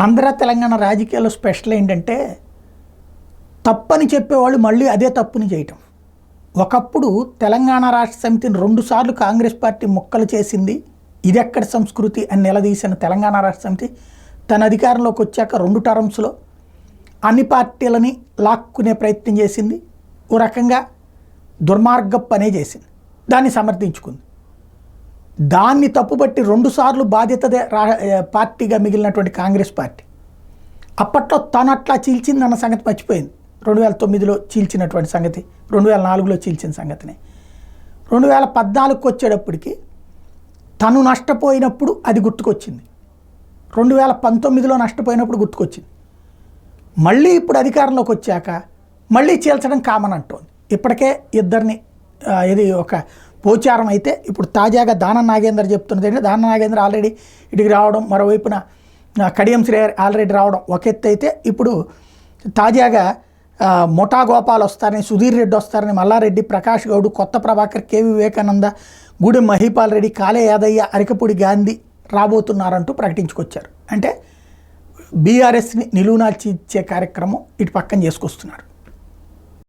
ఆంధ్ర తెలంగాణ రాజకీయాల్లో స్పెషల్ ఏంటంటే తప్పని చెప్పేవాళ్ళు మళ్ళీ అదే తప్పుని చేయటం. ఒకప్పుడు తెలంగాణ రాష్ట్ర సమితిని 2 సార్లు కాంగ్రెస్ పార్టీ ముక్కలు చేసింది, ఇది ఎక్కడ సంస్కృతి అని నిలదీసిన తెలంగాణ రాష్ట్ర సమితి తన అధికారంలోకి వచ్చాక 2 టర్మ్స్లో అన్ని పార్టీలని లాక్కునే ప్రయత్నం చేసింది. ఓ రకంగా దుర్మార్గ పనే చేసింది, దాన్ని సమర్థించుకుంది. దాన్ని తప్పుబట్టి 2 సార్లు బాధ్యత పార్టీగా మిగిలినటువంటి కాంగ్రెస్ పార్టీ అప్పట్లో తను అట్లా చీల్చిందన్న సంగతి మర్చిపోయింది. 2009లో చీల్చినటువంటి సంగతి, 2004లో చీల్చిన సంగతిని 2014కు వచ్చేటప్పటికి తను నష్టపోయినప్పుడు అది గుర్తుకొచ్చింది, 2019లో నష్టపోయినప్పుడు గుర్తుకొచ్చింది. మళ్ళీ ఇప్పుడు అధికారంలోకి వచ్చాక మళ్ళీ చీల్చడం కామన్ అంటోంది. ఇప్పటికే ఇద్దరిని ఇది ఒక పోచారం అయితే ఇప్పుడు తాజాగా దానం నాగేందర్ చెప్తున్నది ఏంటంటే, దానం నాగేందర్ ఆల్రెడీ ఇటుకి రావడం, మరోవైపున కడియం శ్రేయర్ ఆల్రెడీ రావడం ఒక ఎత్తు అయితే, ఇప్పుడు తాజాగా మొఠా గోపాల్ వస్తారని, సుధీర్ రెడ్డి వస్తారని, మల్లారెడ్డి, ప్రకాష్ గౌడ్, కొత్త ప్రభాకర్, కేవి వివేకానంద, గూడెం మహీపాల్ రెడ్డి, కాలే యాదయ్య, అరికపూడి గాంధీ రాబోతున్నారంటూ ప్రకటించుకొచ్చారు. అంటే బీఆర్ఎస్ని నిలువునాల్చి ఇచ్చే కార్యక్రమం ఇటు పక్కన చేసుకొస్తున్నారు.